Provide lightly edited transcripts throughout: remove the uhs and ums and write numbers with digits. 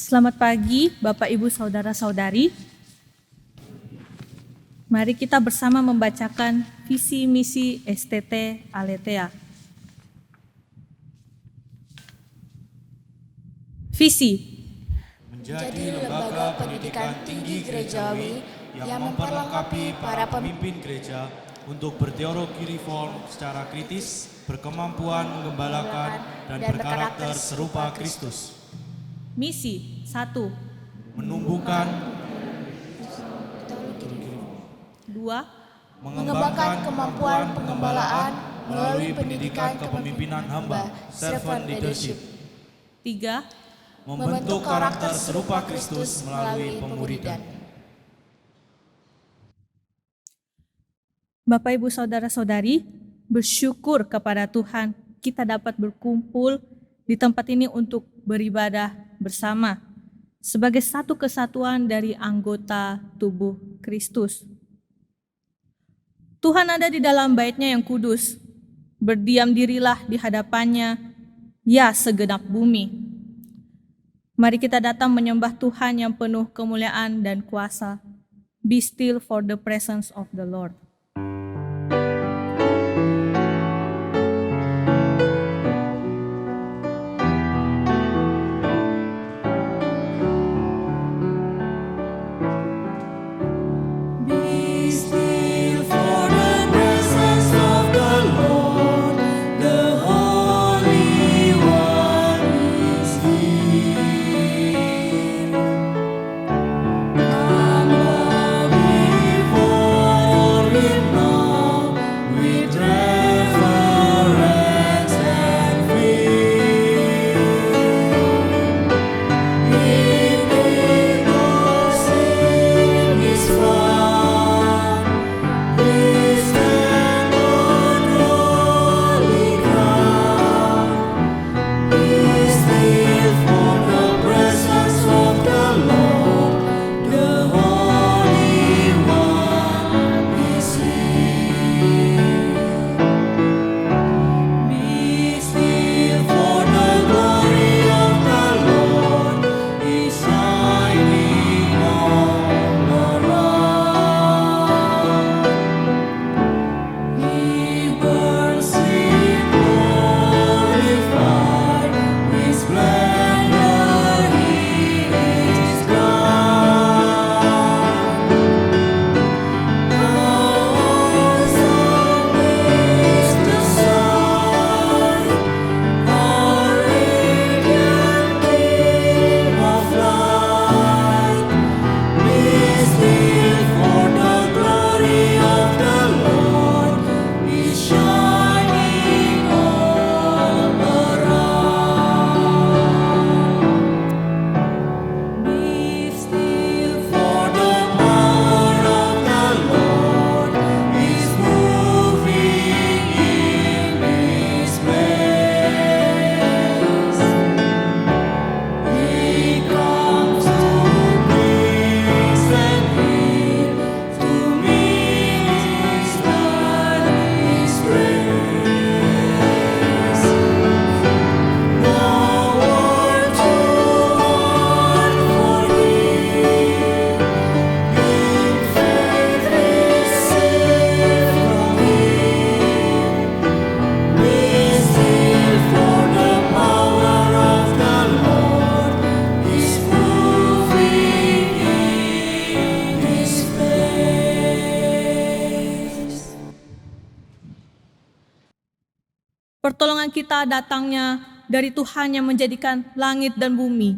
Selamat pagi Bapak Ibu Saudara-saudari. Mari kita bersama membacakan visi misi STT Aletheia. Visi menjadi lembaga pendidikan tinggi gerejawi yang memperlengkapi para pemimpin gereja untuk berteologi reform secara kritis, berkemampuan menggembalakan, dan berkarakter serupa Kristus. Misi 1. Menumbuhkan, 2. mengembangkan kemampuan pengembalaan melalui pendidikan kepemimpinan hamba, servant leadership. 3. Membentuk karakter serupa Kristus melalui pemuridan. Bapak Ibu Saudara-saudari, bersyukur kepada Tuhan kita dapat berkumpul di tempat ini untuk beribadah bersama sebagai satu kesatuan dari anggota tubuh Kristus. Tuhan ada di dalam bait-Nya yang kudus. Berdiam dirilah di hadapannya, ya segenap bumi. Mari kita datang menyembah Tuhan yang penuh kemuliaan dan kuasa. Be still for the presence of the Lord. Pertolongan kita datangnya dari Tuhan yang menjadikan langit dan bumi.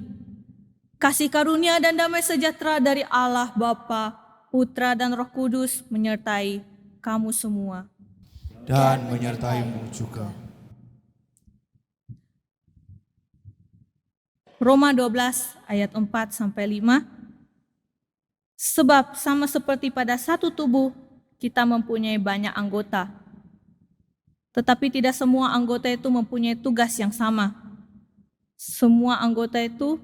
Kasih karunia dan damai sejahtera dari Allah Bapa, Putra dan Roh Kudus menyertai kamu semua. Dan menyertaimu juga. Roma 12 ayat 4-5. Sebab sama seperti pada satu tubuh, kita mempunyai banyak anggota. Tetapi tidak semua anggota itu mempunyai tugas yang sama. Semua anggota itu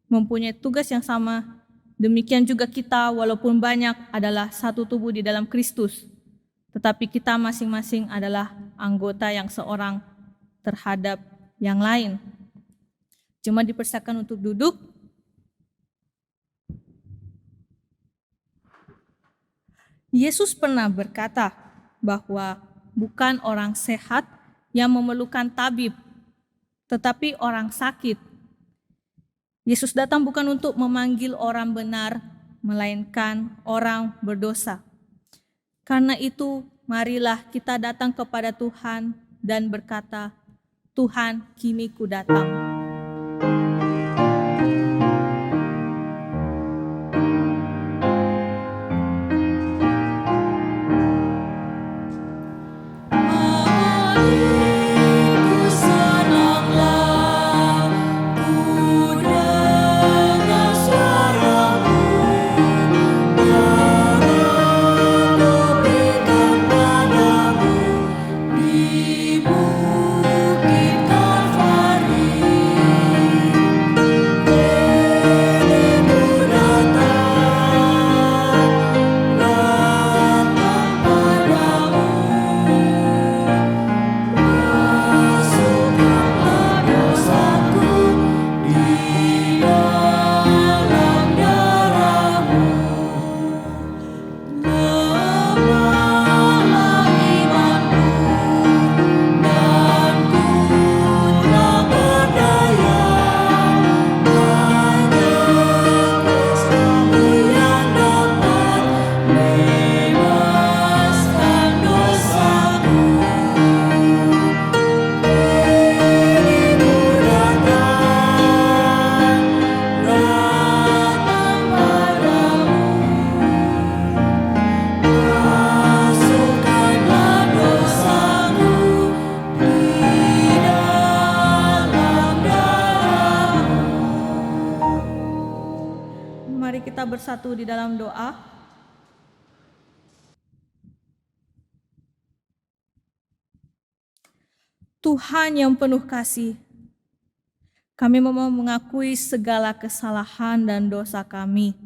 mempunyai tugas yang sama. Demikian juga kita, walaupun banyak, adalah satu tubuh di dalam Kristus. Tetapi kita masing-masing adalah anggota yang seorang terhadap yang lain. Jemaat dipersilakan untuk duduk. Yesus pernah berkata bahwa bukan orang sehat yang memerlukan tabib, tetapi orang sakit. Yesus datang bukan untuk memanggil orang benar, melainkan orang berdosa. Karena itu, marilah kita datang kepada Tuhan dan berkata, Tuhan, kini ku datang. Mari kita bersatu di dalam doa. Tuhan yang penuh kasih, kami mau mengakui segala kesalahan dan dosa kami.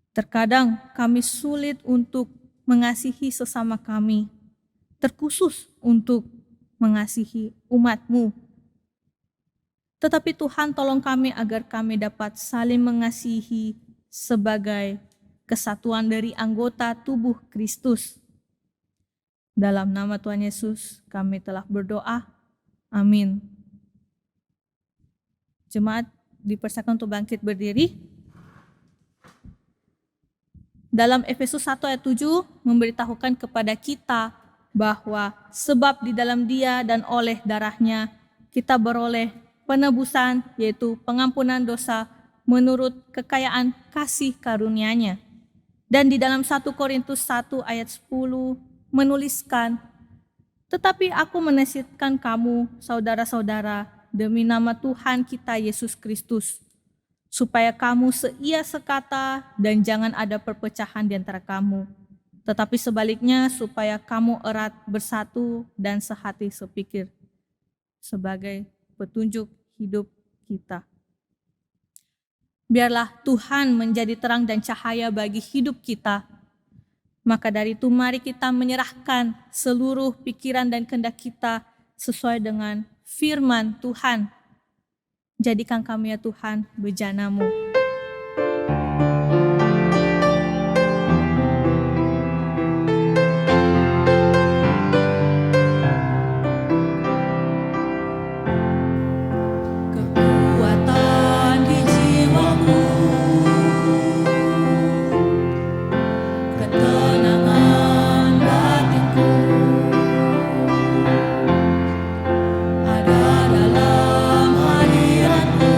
Terkadang kami sulit untuk mengasihi sesama kami, terkhusus untuk mengasihi umat-Mu. Tetapi Tuhan tolong kami agar kami dapat saling mengasihi sebagai kesatuan dari anggota tubuh Kristus. Dalam nama Tuhan Yesus kami telah berdoa. Amin. Jemaat dipersilakan untuk bangkit berdiri. Dalam Efesus 1 ayat 7 memberitahukan kepada kita bahwa sebab di dalam Dia dan oleh darahnya kita beroleh penebusan, yaitu pengampunan dosa menurut kekayaan kasih karunia-Nya. Dan di dalam 1 Korintus 1 ayat 10 menuliskan, tetapi aku menasihatkan kamu, saudara-saudara, demi nama Tuhan kita Yesus Kristus, supaya kamu seia sekata dan jangan ada perpecahan di antara kamu. Tetapi sebaliknya, supaya kamu erat bersatu dan sehati sepikir, sebagai petunjuk hidup kita. Biarlah Tuhan menjadi terang dan cahaya bagi hidup kita. Maka dari itu mari kita menyerahkan seluruh pikiran dan kehendak kita sesuai dengan firman Tuhan. Jadikan kami ya Tuhan bejana-Mu. Ada dalam hadirat-Mu,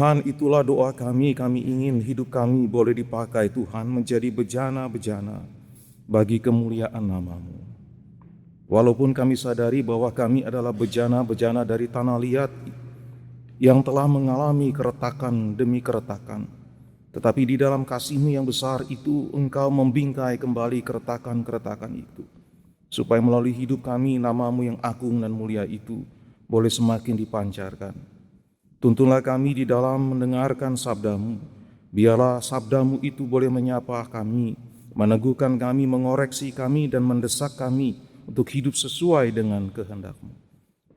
Tuhan, itulah doa kami. Kami ingin hidup kami boleh dipakai Tuhan menjadi bejana-bejana bagi kemuliaan nama-Mu. Walaupun kami sadari bahwa kami adalah bejana-bejana dari tanah liat yang telah mengalami keretakan demi keretakan, tetapi di dalam kasih-Mu yang besar itu Engkau membingkai kembali keretakan-keretakan itu, supaya melalui hidup kami nama-Mu yang agung dan mulia itu boleh semakin dipancarkan. Tuntunlah kami di dalam mendengarkan sabda-Mu. Biarlah sabda-Mu itu boleh menyapa kami, meneguhkan kami, mengoreksi kami, dan mendesak kami untuk hidup sesuai dengan kehendak-Mu.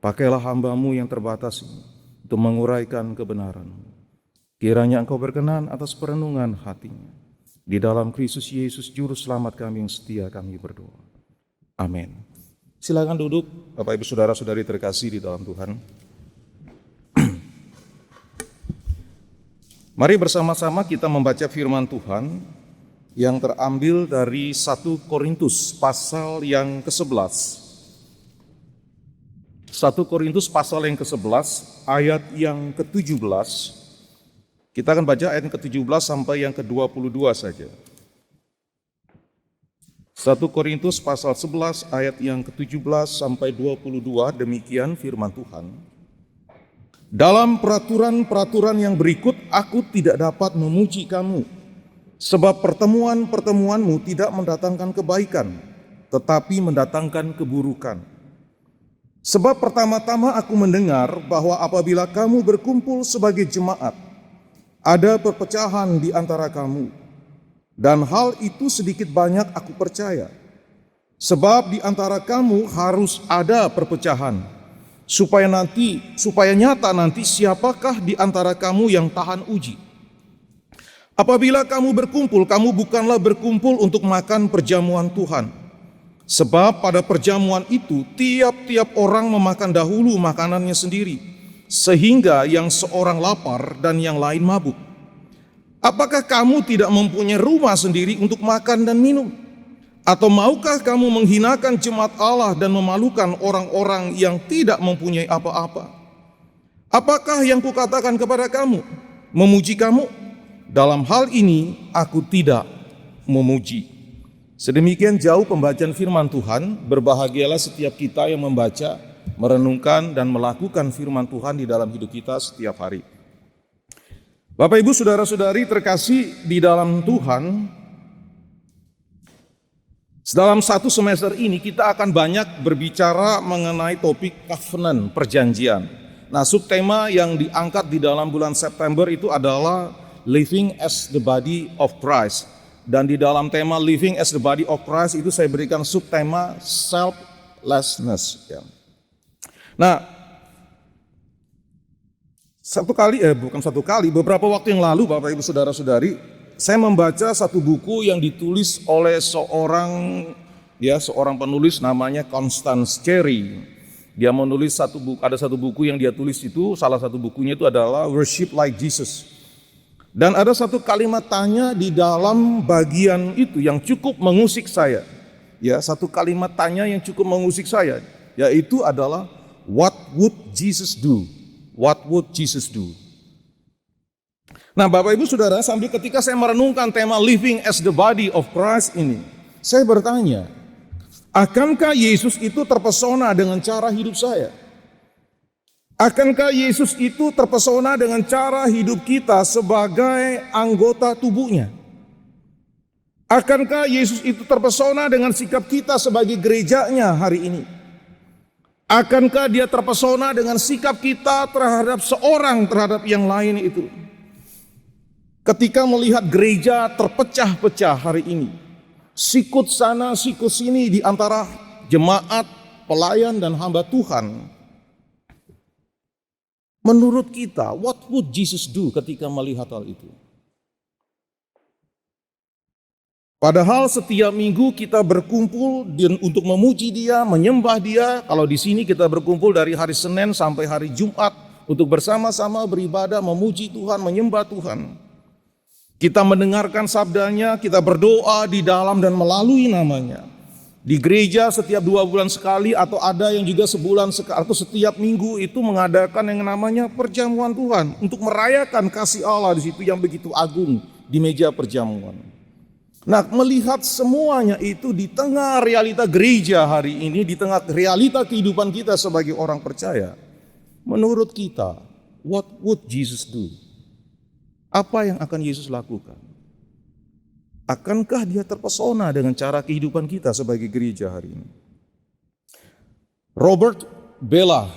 Pakailah hamba-Mu yang terbatas ini untuk menguraikan kebenaran-Mu. Kiranya Engkau berkenan atas perenungan hatinya. Di dalam Kristus Yesus Juru Selamat kami yang setia kami berdoa. Amin. Silakan duduk, Bapak Ibu Saudara-saudari terkasih di dalam Tuhan. Mari bersama-sama kita membaca firman Tuhan yang terambil dari 1 Korintus pasal yang ke-11. 1 Korintus pasal yang ke-11 ayat yang ke-17. Kita akan baca ayat yang ke-17 sampai yang ke-22 saja. 1 Korintus pasal 11 ayat yang ke-17 sampai 22, demikian firman Tuhan. Dalam peraturan-peraturan yang berikut aku tidak dapat memuji kamu, sebab pertemuan-pertemuanmu tidak mendatangkan kebaikan, tetapi mendatangkan keburukan. Sebab pertama-tama aku mendengar bahwa apabila kamu berkumpul sebagai jemaat, ada perpecahan di antara kamu, dan hal itu sedikit banyak aku percaya. Sebab di antara kamu harus ada perpecahan, supaya nyata nanti siapakah di antara kamu yang tahan uji. Apabila kamu berkumpul, kamu bukanlah berkumpul untuk makan perjamuan Tuhan. Sebab pada perjamuan itu tiap-tiap orang memakan dahulu makanannya sendiri, sehingga yang seorang lapar dan yang lain mabuk. Apakah kamu tidak mempunyai rumah sendiri untuk makan dan minum? Atau maukah kamu menghinakan jemaat Allah dan memalukan orang-orang yang tidak mempunyai apa-apa? Apakah yang kukatakan kepada kamu? Memuji kamu? Dalam hal ini aku tidak memuji. Sedemikian jauh pembacaan firman Tuhan. Berbahagialah setiap kita yang membaca, merenungkan, dan melakukan firman Tuhan di dalam hidup kita setiap hari. Bapak Ibu Saudara-saudari terkasih di dalam Tuhan, dalam satu semester ini kita akan banyak berbicara mengenai topik covenant, perjanjian. Nah, subtema yang diangkat di dalam bulan September itu adalah Living as the Body of Christ. Dan di dalam tema Living as the Body of Christ itu saya berikan subtema selflessness. Nah, beberapa waktu yang lalu Bapak Ibu Saudara-saudari, saya membaca satu buku yang ditulis oleh seorang penulis namanya Constance Cherry. Dia menulis ada satu buku yang dia tulis itu, salah satu bukunya itu adalah Worship Like Jesus. Dan ada satu kalimat tanya di dalam bagian itu yang cukup mengusik saya. Ya, satu kalimat tanya yang cukup mengusik saya, yaitu adalah what would Jesus do? What would Jesus do? Nah, Bapak Ibu Saudara, sambil ketika saya merenungkan tema Living as the Body of Christ ini, saya bertanya, akankah Yesus itu terpesona dengan cara hidup saya? Akankah Yesus itu terpesona dengan cara hidup kita sebagai anggota tubuhnya? Akankah Yesus itu terpesona dengan sikap kita sebagai gerejanya hari ini? Akankah dia terpesona dengan sikap kita terhadap yang lain itu? Ketika melihat gereja terpecah-pecah hari ini, sikut sana, sikut sini di antara jemaat, pelayan, dan hamba Tuhan, menurut kita, what would Jesus do ketika melihat hal itu? Padahal setiap minggu kita berkumpul untuk memuji Dia, menyembah Dia. Kalau di sini kita berkumpul dari hari Senin sampai hari Jumat untuk bersama-sama beribadah, memuji Tuhan, menyembah Tuhan. Kita mendengarkan sabdanya, kita berdoa di dalam dan melalui namanya. Di gereja setiap 2 bulan sekali, atau ada yang juga sebulan sekali, atau setiap minggu itu mengadakan yang namanya perjamuan Tuhan untuk merayakan kasih Allah di situ yang begitu agung di meja perjamuan. Nah, melihat semuanya itu di tengah realita gereja hari ini, di tengah realita kehidupan kita sebagai orang percaya, menurut kita, what would Jesus do? Apa yang akan Yesus lakukan? Akankah dia terpesona dengan cara kehidupan kita sebagai gereja hari ini? Robert Bellah,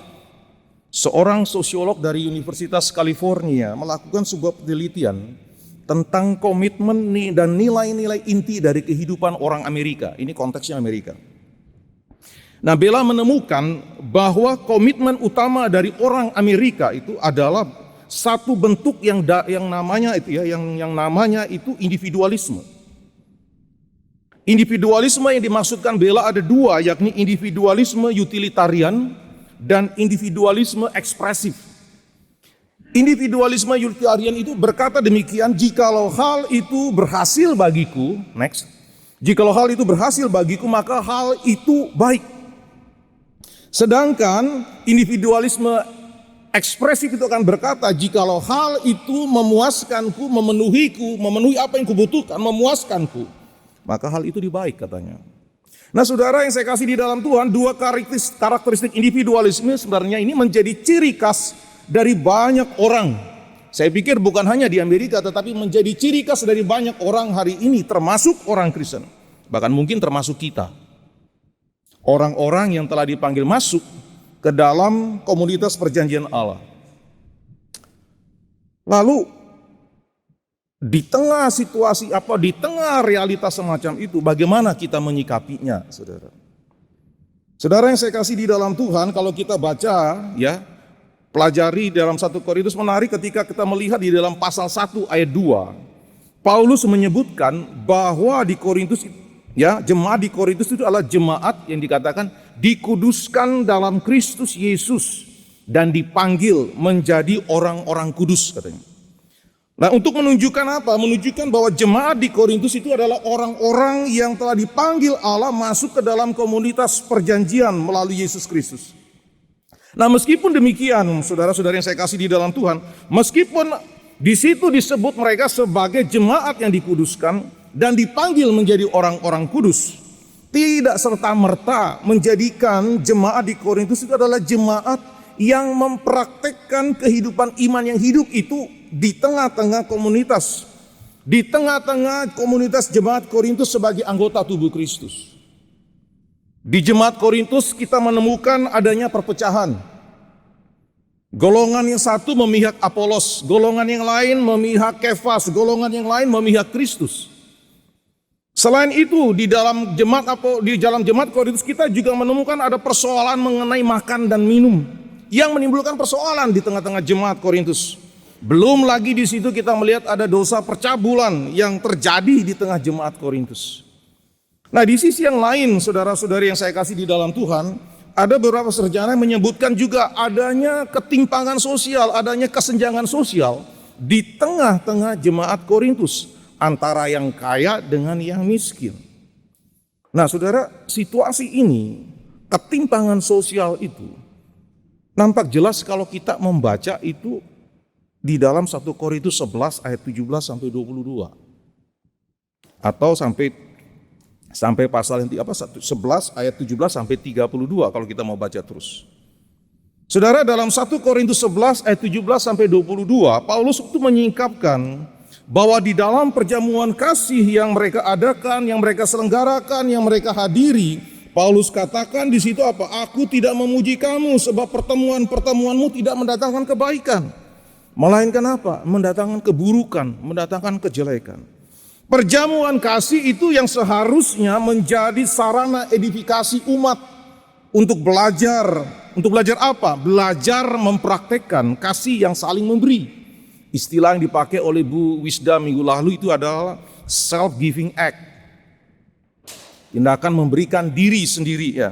seorang sosiolog dari Universitas California, melakukan sebuah penelitian tentang komitmen dan nilai-nilai inti dari kehidupan orang Amerika. Ini konteksnya Amerika. Nah, Bellah menemukan bahwa komitmen utama dari orang Amerika itu adalah satu bentuk yang namanya itu individualisme. Individualisme yang dimaksudkan Bellah ada 2, yakni individualisme utilitarian dan individualisme ekspresif. Individualisme utilitarian itu berkata demikian, jikalau hal itu berhasil bagiku, jikalau hal itu berhasil bagiku, maka hal itu baik. Sedangkan individualisme ekspresif itu akan berkata, jikalau hal itu memuaskanku, memenuhi apa yang kubutuhkan, memuaskanku, maka hal itu dibaik, katanya. Nah, saudara yang saya kasih di dalam Tuhan, 2 karakteristik individualisme sebenarnya ini menjadi ciri khas dari banyak orang. Saya pikir bukan hanya di Amerika, tetapi menjadi ciri khas dari banyak orang hari ini, termasuk orang Kristen. Bahkan mungkin termasuk kita. Orang-orang yang telah dipanggil masuk ke dalam komunitas perjanjian Allah. Lalu, di tengah situasi di tengah realitas semacam itu, bagaimana kita menyikapinya, saudara? Saudara yang saya kasih di dalam Tuhan, kalau kita baca, pelajari dalam 1 Korintus, menarik ketika kita melihat di dalam pasal 1 ayat 2, Paulus menyebutkan bahwa di Korintus, jemaat di Korintus itu adalah jemaat yang dikatakan dikuduskan dalam Kristus Yesus dan dipanggil menjadi orang-orang kudus, katanya. Nah, untuk menunjukkan apa? Menunjukkan bahwa jemaat di Korintus itu adalah orang-orang yang telah dipanggil Allah masuk ke dalam komunitas perjanjian melalui Yesus Kristus. Nah, meskipun demikian, saudara-saudara yang saya kasih di dalam Tuhan, meskipun di situ disebut mereka sebagai jemaat yang dikuduskan dan dipanggil menjadi orang-orang kudus, tidak serta-merta menjadikan jemaat di Korintus itu adalah jemaat yang mempraktekkan kehidupan iman yang hidup itu di tengah-tengah komunitas. Di tengah-tengah komunitas jemaat Korintus sebagai anggota tubuh Kristus. Di jemaat Korintus kita menemukan adanya perpecahan. Golongan yang satu memihak Apolos, golongan yang lain memihak Kefas, golongan yang lain memihak Kristus. Selain itu, di dalam jemaat Korintus kita juga menemukan ada persoalan mengenai makan dan minum yang menimbulkan persoalan di tengah-tengah jemaat Korintus. Belum lagi di situ kita melihat ada dosa percabulan yang terjadi di tengah jemaat Korintus. Nah, di sisi yang lain, saudara-saudari yang saya kasih di dalam Tuhan, ada beberapa sarjana yang menyebutkan juga adanya ketimpangan sosial, adanya kesenjangan sosial di tengah-tengah jemaat Korintus antara yang kaya dengan yang miskin. Nah, saudara, situasi ini, ketimpangan sosial itu nampak jelas kalau kita membaca itu di dalam 1 Korintus 11 ayat 17 sampai 22. Atau sampai pasal yang 11 ayat 17 sampai 32 kalau kita mau baca terus. Saudara, dalam 1 Korintus 11 ayat 17 sampai 22, Paulus itu menyingkapkan bahwa di dalam perjamuan kasih yang mereka adakan, yang mereka selenggarakan, yang mereka hadiri, Paulus katakan di situ apa? Aku tidak memuji kamu sebab pertemuan-pertemuanmu tidak mendatangkan kebaikan. Melainkan apa? Mendatangkan keburukan, mendatangkan kejelekan. Perjamuan kasih itu yang seharusnya menjadi sarana edifikasi umat untuk belajar. Untuk belajar apa? Belajar mempraktekkan kasih yang saling memberi. Istilah yang dipakai oleh Bu Wisda minggu lalu itu adalah self-giving act. Tindakan memberikan diri sendiri, ya.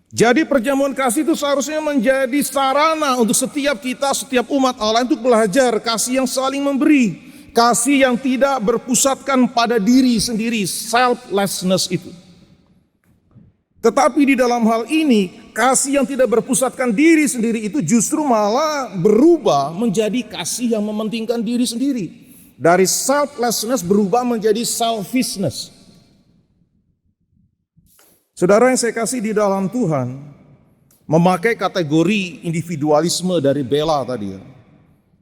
Jadi perjamuan kasih itu seharusnya menjadi sarana untuk setiap kita, setiap umat Allah untuk belajar kasih yang saling memberi, kasih yang tidak berpusatkan pada diri sendiri, selflessness itu. Tetapi di dalam hal ini, kasih yang tidak berpusatkan diri sendiri itu justru malah berubah menjadi kasih yang mementingkan diri sendiri. Dari selflessness berubah menjadi selfishness. Saudara yang saya kasih di dalam Tuhan, memakai kategori individualisme dari Bella tadi ya.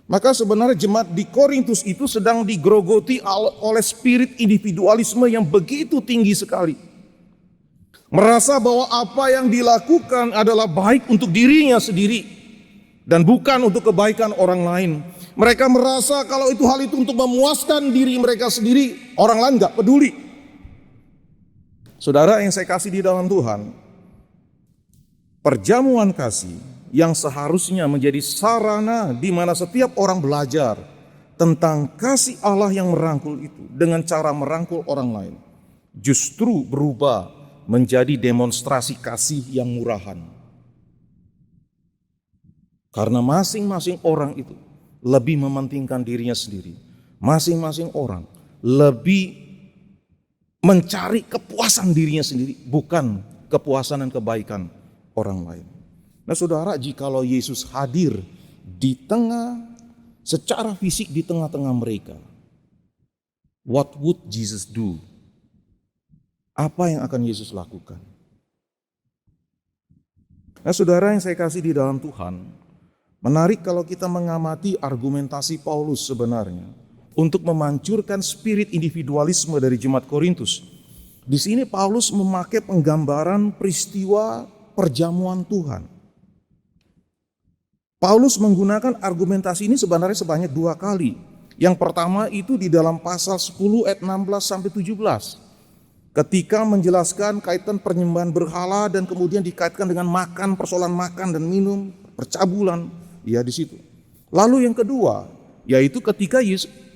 Maka sebenarnya jemaat di Korintus itu sedang digrogoti oleh spirit individualisme yang begitu tinggi sekali. Merasa bahwa apa yang dilakukan adalah baik untuk dirinya sendiri dan bukan untuk kebaikan orang lain. Mereka merasa kalau hal itu untuk memuaskan diri mereka sendiri, orang lain gak peduli. Saudara yang saya kasih di dalam Tuhan, perjamuan kasih yang seharusnya menjadi sarana di mana setiap orang belajar tentang kasih Allah yang merangkul itu dengan cara merangkul orang lain, justru berubah menjadi demonstrasi kasih yang murahan. Karena masing-masing orang itu lebih mementingkan dirinya sendiri. Masing-masing orang lebih mencari kepuasan dirinya sendiri, bukan kepuasan dan kebaikan orang lain. Nah saudara, jikalau Yesus hadir di tengah, secara fisik di tengah-tengah mereka, what would Jesus do? Apa yang akan Yesus lakukan? Nah saudara yang saya kasih di dalam Tuhan, menarik kalau kita mengamati argumentasi Paulus sebenarnya untuk memancurkan spirit individualisme dari jemaat Korintus. Di sini Paulus memakai penggambaran peristiwa perjamuan Tuhan. Paulus menggunakan argumentasi ini sebenarnya sebanyak 2 kali. Yang pertama itu di dalam pasal 10 ayat 16 sampai 17. Ketika menjelaskan kaitan penyembahan berhala dan kemudian dikaitkan dengan makan, persoalan makan dan minum, percabulan, ya di situ. Lalu yang kedua, yaitu ketika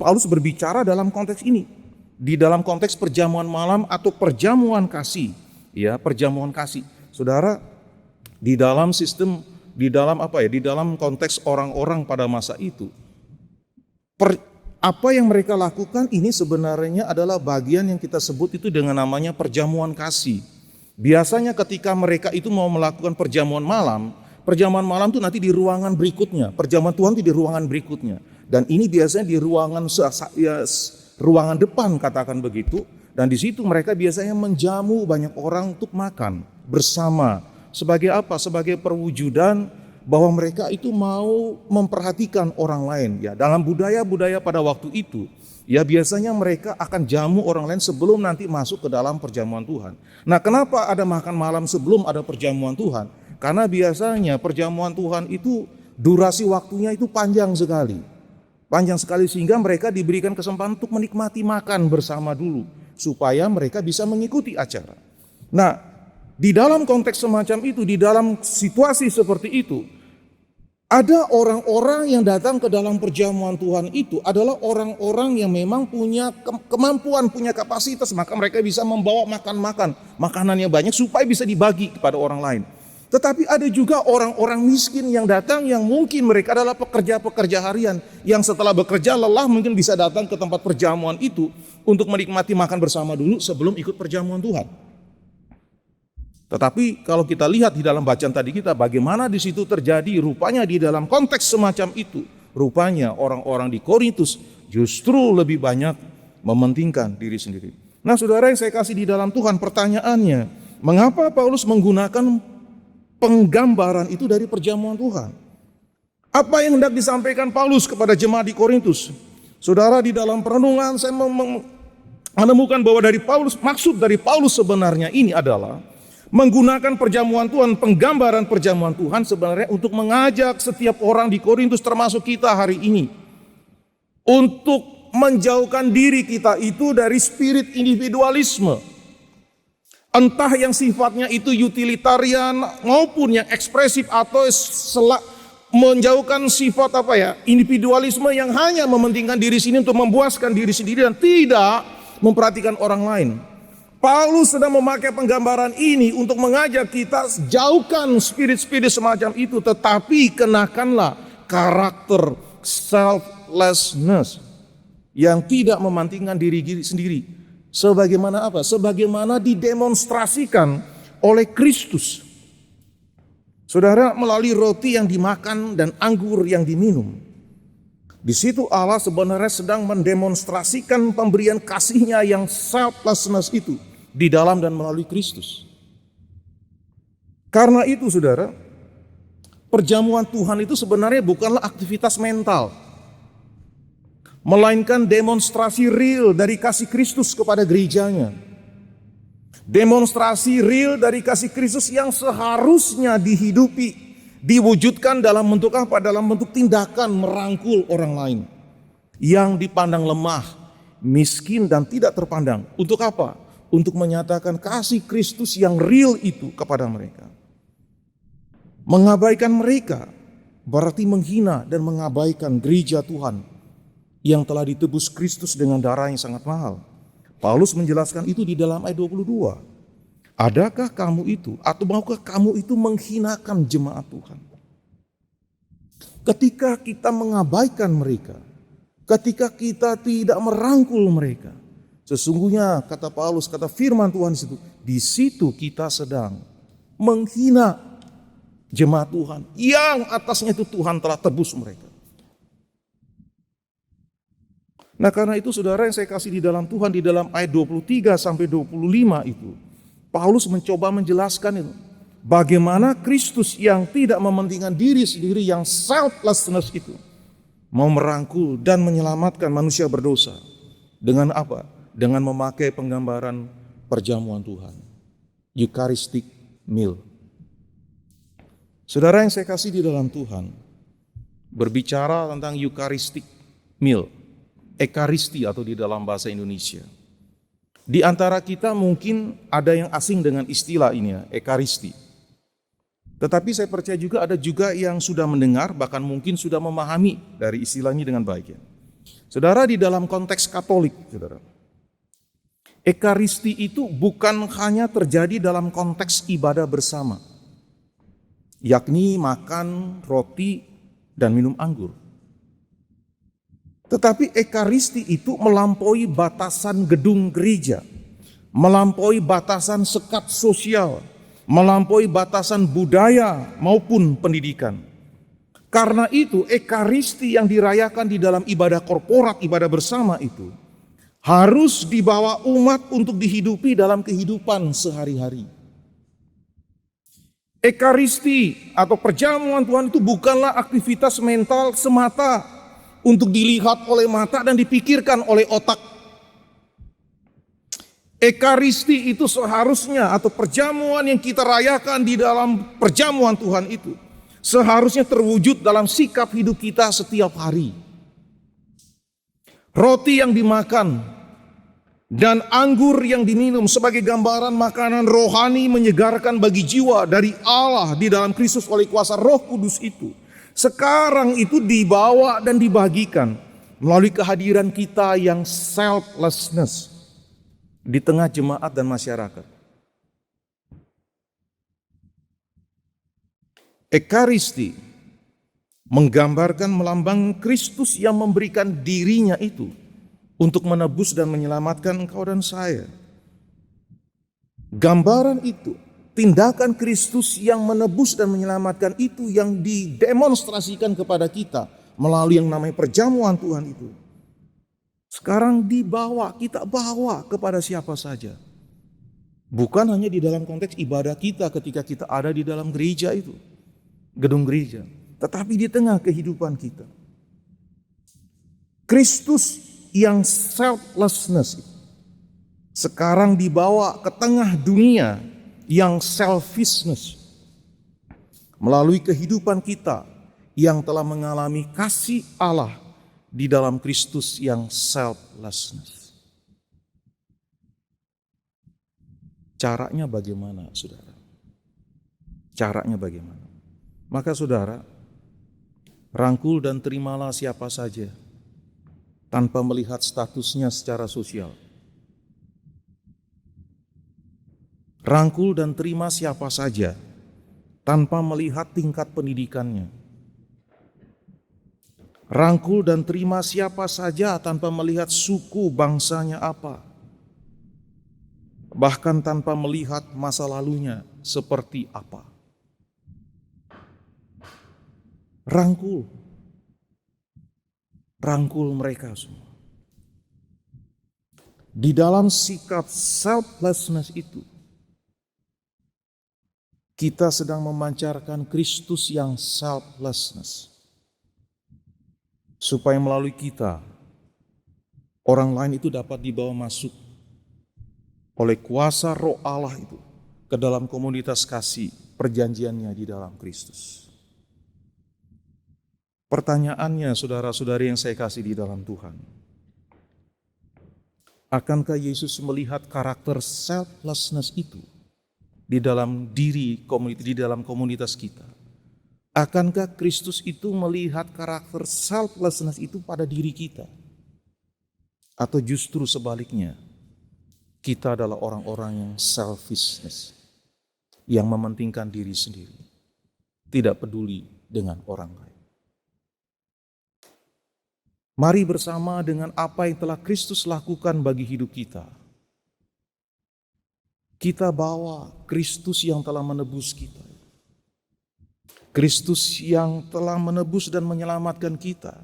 Paulus berbicara dalam konteks ini, di dalam konteks perjamuan malam atau perjamuan kasih, ya perjamuan kasih. Saudara, di dalam sistem, di dalam konteks orang-orang pada masa itu, apa yang mereka lakukan ini sebenarnya adalah bagian yang kita sebut itu dengan namanya perjamuan kasih. Biasanya ketika mereka itu mau melakukan perjamuan malam itu nanti di ruangan berikutnya. Perjamuan Tuhan itu di ruangan berikutnya. Dan ini biasanya di ruangan depan katakan begitu. Dan di situ mereka biasanya menjamu banyak orang untuk makan bersama. Sebagai apa? Sebagai perwujudan bahwa mereka itu mau memperhatikan orang lain. Ya, dalam budaya-budaya pada waktu itu, ya biasanya mereka akan jamu orang lain sebelum nanti masuk ke dalam perjamuan Tuhan. Nah, kenapa ada makan malam sebelum ada perjamuan Tuhan? Karena biasanya perjamuan Tuhan itu durasi waktunya itu panjang sekali. Panjang sekali sehingga mereka diberikan kesempatan untuk menikmati makan bersama dulu supaya mereka bisa mengikuti acara. Nah, di dalam konteks semacam itu, di dalam situasi seperti itu, ada orang-orang yang datang ke dalam perjamuan Tuhan itu adalah orang-orang yang memang punya kemampuan, punya kapasitas, maka mereka bisa membawa makanannya banyak supaya bisa dibagi kepada orang lain. Tetapi ada juga orang-orang miskin yang datang yang mungkin mereka adalah pekerja-pekerja harian yang setelah bekerja lelah mungkin bisa datang ke tempat perjamuan itu untuk menikmati makan bersama dulu sebelum ikut perjamuan Tuhan. Tetapi kalau kita lihat di dalam bacaan tadi kita bagaimana di situ terjadi, rupanya di dalam konteks semacam itu, rupanya orang-orang di Korintus justru lebih banyak mementingkan diri sendiri. Nah saudara yang saya kasih di dalam Tuhan, pertanyaannya, mengapa Paulus menggunakan penggambaran itu dari perjamuan Tuhan? Apa yang hendak disampaikan Paulus kepada jemaat di Korintus? Saudara, di dalam perenungan saya menemukan bahwa maksud dari Paulus sebenarnya ini adalah menggunakan perjamuan Tuhan, penggambaran perjamuan Tuhan sebenarnya untuk mengajak setiap orang di Korintus termasuk kita hari ini untuk menjauhkan diri kita itu dari spirit individualisme. Entah yang sifatnya itu utilitarian maupun yang ekspresif atau menjauhkan sifat individualisme yang hanya mementingkan diri sendiri untuk memuaskan diri sendiri dan tidak memperhatikan orang lain. Paulus sedang memakai penggambaran ini untuk mengajak kita jauhkan spirit-spirit semacam itu, tetapi kenakanlah karakter selflessness yang tidak mementingkan diri sendiri. Sebagaimana apa? Sebagaimana didemonstrasikan oleh Kristus. Saudara, melalui roti yang dimakan dan anggur yang diminum, di situ Allah sebenarnya sedang mendemonstrasikan pemberian kasih-Nya yang selflessness itu di dalam dan melalui Kristus. Karena itu saudara, perjamuan Tuhan itu sebenarnya bukanlah aktivitas mental, melainkan demonstrasi real dari kasih Kristus kepada gerejanya. Demonstrasi real dari kasih Kristus yang seharusnya dihidupi, diwujudkan dalam bentuk apa? Dalam bentuk tindakan merangkul orang lain yang dipandang lemah, miskin dan tidak terpandang. Untuk apa? Untuk menyatakan kasih Kristus yang real itu kepada mereka. Mengabaikan mereka berarti menghina dan mengabaikan gereja Tuhan yang telah ditebus Kristus dengan darah yang sangat mahal. Paulus menjelaskan itu di dalam ayat 22. Adakah kamu itu atau maukah kamu itu menghinakan jemaat Tuhan? Ketika kita mengabaikan mereka, ketika kita tidak merangkul mereka, sesungguhnya kata Paulus, kata firman Tuhan di situ kita sedang menghina jemaat Tuhan yang atasnya itu Tuhan telah tebus mereka. Nah, karena itu saudara yang saya kasih di dalam Tuhan, di dalam ayat 23 sampai 25 itu, Paulus mencoba menjelaskan itu. Bagaimana Kristus yang tidak mementingkan diri sendiri, yang selflessness itu, mau merangkul dan menyelamatkan manusia berdosa. Dengan apa? Dengan memakai penggambaran perjamuan Tuhan. Eucharistic meal. Saudara yang saya kasih di dalam Tuhan, berbicara tentang Eucharistic meal, Ekaristi atau di dalam bahasa Indonesia. Di antara kita mungkin ada yang asing dengan istilah ini ya, Ekaristi. Tetapi saya percaya juga ada juga yang sudah mendengar, bahkan mungkin sudah memahami dari istilah ini dengan baik ya. Saudara, di dalam konteks Katolik, saudara, Ekaristi itu bukan hanya terjadi dalam konteks ibadah bersama, yakni makan roti dan minum anggur. Tetapi Ekaristi itu melampaui batasan gedung gereja, melampaui batasan sekat sosial, melampaui batasan budaya maupun pendidikan. Karena itu Ekaristi yang dirayakan di dalam ibadah korporat, ibadah bersama itu harus dibawa umat untuk dihidupi dalam kehidupan sehari-hari. Ekaristi atau perjamuan Tuhan itu bukanlah aktivitas mental semata untuk dilihat oleh mata dan dipikirkan oleh otak. Ekaristi itu seharusnya atau perjamuan yang kita rayakan di dalam perjamuan Tuhan itu seharusnya terwujud dalam sikap hidup kita setiap hari. Roti yang dimakan dan anggur yang diminum sebagai gambaran makanan rohani menyegarkan bagi jiwa dari Allah di dalam Kristus oleh kuasa Roh Kudus itu. Sekarang itu dibawa dan dibagikan melalui kehadiran kita yang selflessness di tengah jemaat dan masyarakat. Ekaristi menggambarkan melambang Kristus yang memberikan dirinya itu untuk menebus dan menyelamatkan engkau dan saya. Gambaran itu, tindakan Kristus yang menebus dan menyelamatkan itu yang didemonstrasikan kepada kita melalui yang namanya perjamuan Tuhan itu. Sekarang dibawa, kita bawa kepada siapa saja. Bukan hanya di dalam konteks ibadah kita ketika kita ada di dalam gereja itu, gedung gereja, tetapi di tengah kehidupan kita. Kristus yang selflessness sekarang dibawa ke tengah dunia yang selfishness melalui kehidupan kita yang telah mengalami kasih Allah di dalam Kristus yang selflessness. Caranya bagaimana, saudara? Caranya bagaimana? Maka saudara, rangkul dan terimalah siapa saja tanpa melihat statusnya secara sosial. Rangkul dan terima siapa saja tanpa melihat tingkat pendidikannya. Rangkul dan terima siapa saja tanpa melihat suku bangsanya apa. bahkan tanpa melihat masa lalunya seperti apa. Rangkul mereka semua. Di dalam sikap selflessness itu, kita sedang memancarkan Kristus yang selflessness. Supaya melalui kita, orang lain itu dapat dibawa masuk oleh kuasa Roh Allah itu ke dalam komunitas kasih perjanjiannya di dalam Kristus. Pertanyaannya, saudara-saudari yang saya kasih di dalam Tuhan, akankah Yesus melihat karakter selflessness itu di dalam di dalam komunitas kita? Akankah Kristus itu melihat karakter selflessness itu pada diri kita? Atau justru sebaliknya, kita adalah orang-orang yang selfishness, yang mementingkan diri sendiri, tidak peduli dengan orang lain. Mari bersama dengan apa yang telah Kristus lakukan bagi hidup kita. Kita bawa Kristus yang telah menebus kita. Kristus yang telah menebus dan menyelamatkan kita.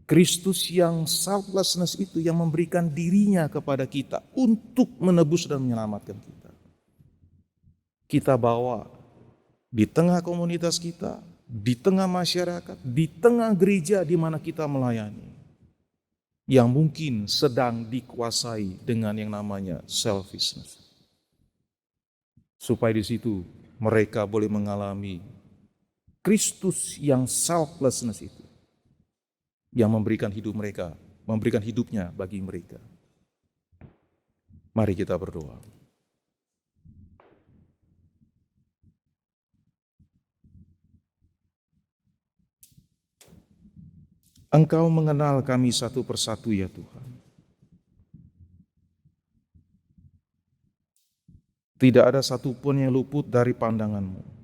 Kristus yang selflessness itu yang memberikan dirinya kepada kita untuk menebus dan menyelamatkan kita. Kita bawa di tengah komunitas kita, di tengah masyarakat, di tengah gereja di mana kita melayani, yang mungkin sedang dikuasai dengan yang namanya selfishness. Supaya di situ mereka boleh mengalami Kristus yang selflessness itu, yang memberikan hidup mereka, memberikan hidupnya bagi mereka. Mari kita berdoa. Engkau mengenal kami satu persatu ya Tuhan. Tidak ada satupun yang luput dari pandangan-Mu.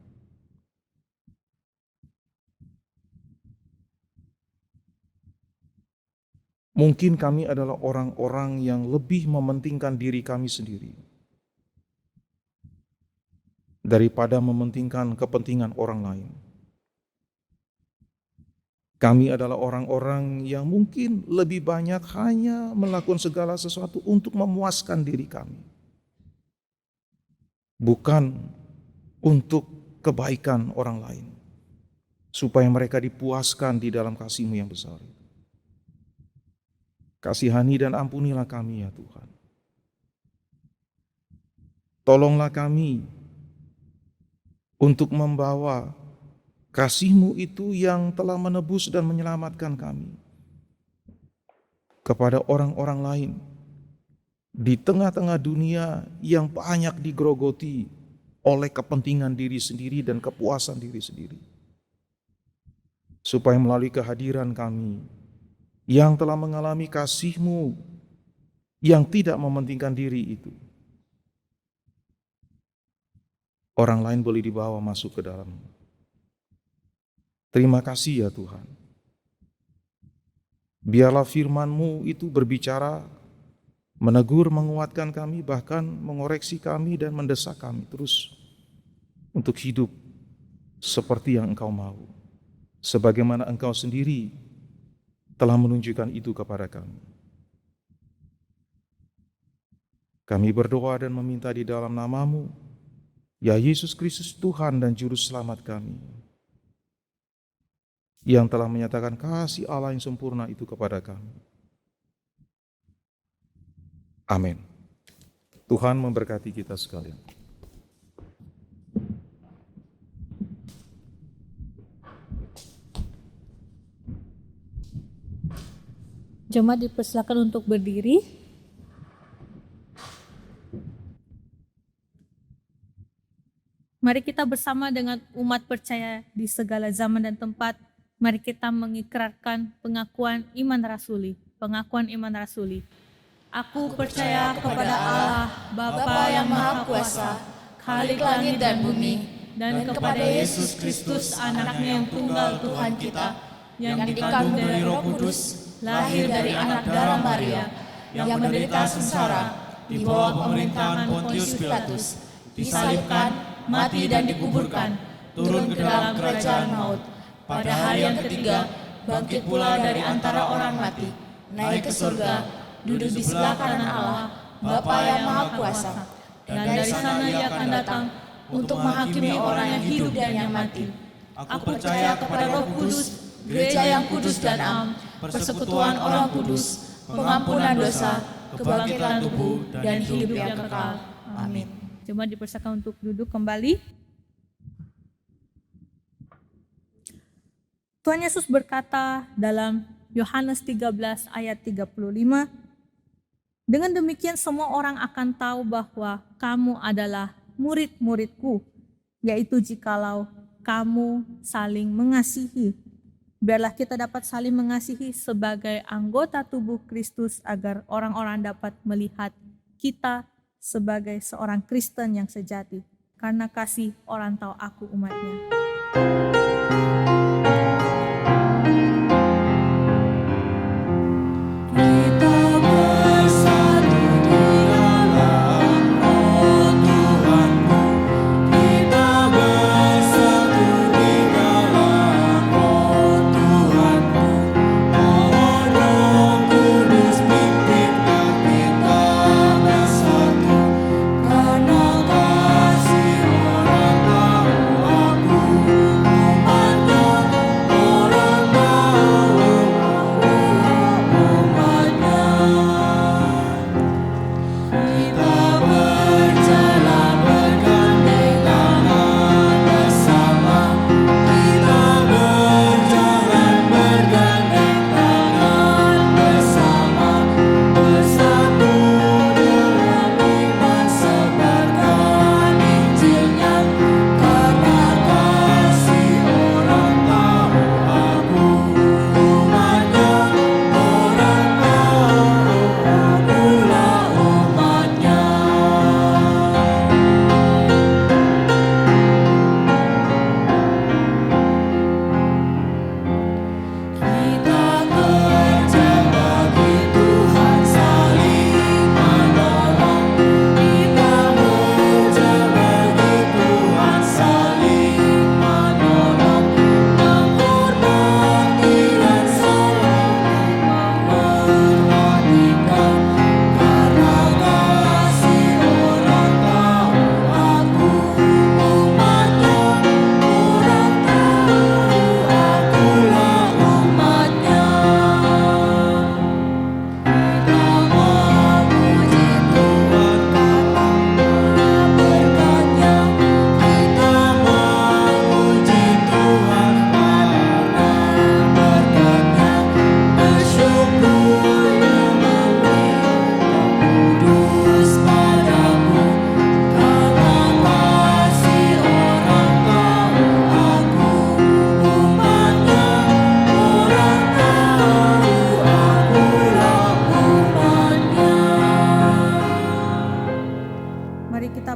Mungkin kami adalah orang-orang yang lebih mementingkan diri kami sendiri daripada mementingkan kepentingan orang lain. Kami adalah orang-orang yang mungkin lebih banyak hanya melakukan segala sesuatu untuk memuaskan diri kami, bukan untuk kebaikan orang lain, supaya mereka dipuaskan di dalam kasih-Mu yang besar. Kasihani dan ampunilah kami ya Tuhan. Tolonglah kami untuk membawa kasih-Mu itu yang telah menebus dan menyelamatkan kami kepada orang-orang lain di tengah-tengah dunia yang banyak digerogoti oleh kepentingan diri sendiri dan kepuasan diri sendiri. Supaya melalui kehadiran kami yang telah mengalami kasih-Mu yang tidak mementingkan diri itu, orang lain boleh dibawa masuk ke dalam. Terima kasih ya Tuhan. Biarlah firman-Mu itu berbicara, menegur, menguatkan kami, bahkan mengoreksi kami dan mendesak kami terus untuk hidup seperti yang Engkau mau, sebagaimana Engkau sendiri telah menunjukkan itu kepada kami. Kami berdoa dan meminta di dalam nama-Mu, ya Yesus Kristus Tuhan dan Juru Selamat kami, yang telah menyatakan kasih Allah yang sempurna itu kepada kami. Amin. Tuhan memberkati kita sekalian. Jemaat dipersilakan untuk berdiri. Mari kita bersama dengan umat percaya di segala zaman dan tempat. Mari kita mengikrarkan pengakuan iman rasuli. Pengakuan iman rasuli. Aku percaya kepada Allah, Bapa yang Maha Kuasa, Khalik langit dan bumi, dan kepada Yesus Kristus, anaknya yang tunggal Tuhan kita, yang dikandung dari Roh Kudus, lahir dari anak darah Maria, yang menderita sengsara, di bawah pemerintahan Pontius Pilatus, disalibkan, mati dan dikuburkan, turun ke dalam kerajaan maut. Pada hari yang ketiga, bangkit pula dari antara orang mati, naik ke surga, duduk di sebelah kanan Allah, Bapa yang Maha Kuasa. Dan dari sana Ia akan datang untuk menghakimi orang yang hidup dan yang mati. Aku percaya kepada Roh Kudus, gereja yang kudus dan am, persekutuan orang kudus, pengampunan dosa, kebangkitan tubuh, dan hidup yang kekal. Amin. Jemaat dipersilakan untuk duduk kembali. Tuhan Yesus berkata dalam Yohanes 13 ayat 35, dengan demikian semua orang akan tahu bahwa kamu adalah murid-muridku, yaitu jikalau kamu saling mengasihi. Biarlah kita dapat saling mengasihi sebagai anggota tubuh Kristus agar orang-orang dapat melihat kita sebagai seorang Kristen yang sejati. Karena kasih orang tahu aku umatnya.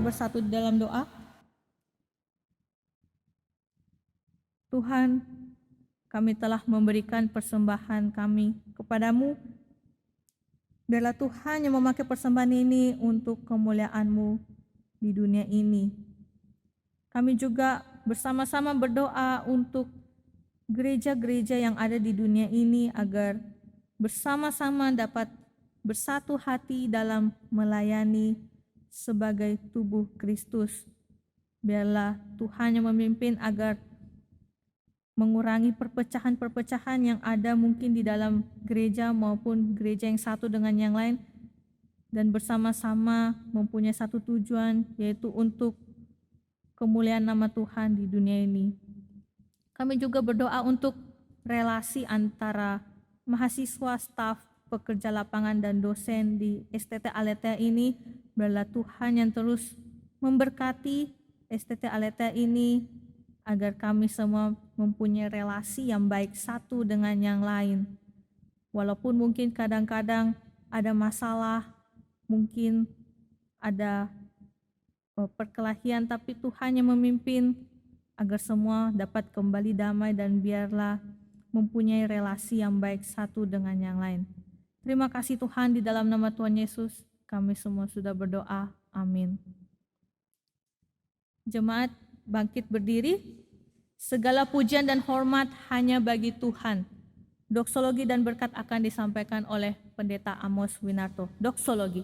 Bersatu di dalam doa. Tuhan, kami telah memberikan persembahan kami kepadamu. Biarlah Tuhan yang memakai persembahan ini untuk kemuliaan-Mu di dunia ini. Kami juga bersama-sama berdoa untuk gereja-gereja yang ada di dunia ini agar bersama-sama dapat bersatu hati dalam melayani sebagai tubuh Kristus. Biarlah Tuhan yang memimpin agar mengurangi perpecahan-perpecahan yang ada mungkin di dalam gereja maupun gereja yang satu dengan yang lain, dan bersama-sama mempunyai satu tujuan, yaitu untuk kemuliaan nama Tuhan di dunia ini. Kami juga berdoa untuk relasi antara mahasiswa, staf, pekerja lapangan, dan dosen di STT Aletheia ini. Biarlah Tuhan yang terus memberkati STT Aletheia ini agar kami semua mempunyai relasi yang baik satu dengan yang lain. Walaupun mungkin kadang-kadang ada masalah, mungkin ada perkelahian, tapi Tuhan yang memimpin agar semua dapat kembali damai dan biarlah mempunyai relasi yang baik satu dengan yang lain. Terima kasih Tuhan, di dalam nama Tuhan Yesus Kami semua sudah berdoa. Amin. Jemaat bangkit berdiri. Segala pujian dan hormat hanya bagi Tuhan. Doksologi dan berkat akan disampaikan oleh Pendeta Amos Winarto. Doksologi.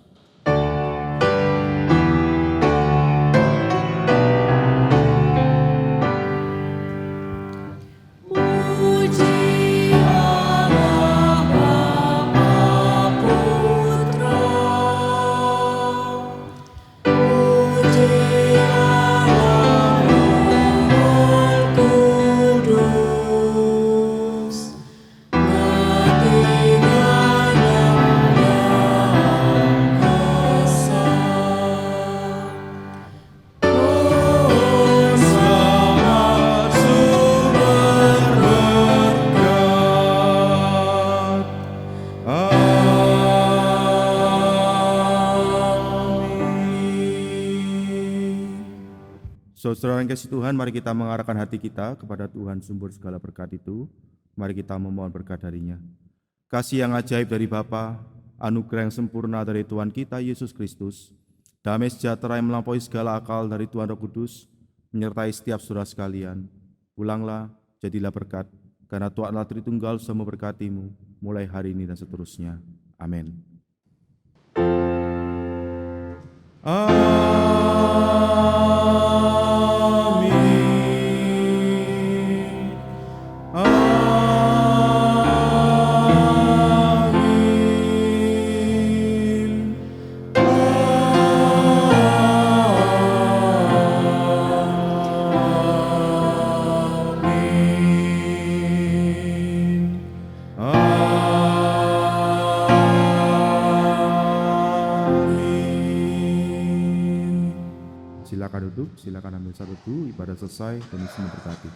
Saudara yang kasih Tuhan, mari kita mengarahkan hati kita kepada Tuhan sumber segala berkat itu. Mari kita memohon berkat darinya. Kasih yang ajaib dari Bapa, anugerah yang sempurna dari Tuhan kita Yesus Kristus, damai sejahtera yang melampaui segala akal dari Tuhan Roh Kudus, menyertai setiap saudara sekalian. Pulanglah, jadilah berkat, karena Tuhan Allah Tritunggal sudah memberkatimu, mulai hari ini dan seterusnya. Amin. Silakan duduk, silakan ambil satu dulu, ibadah selesai, dan semua berkati.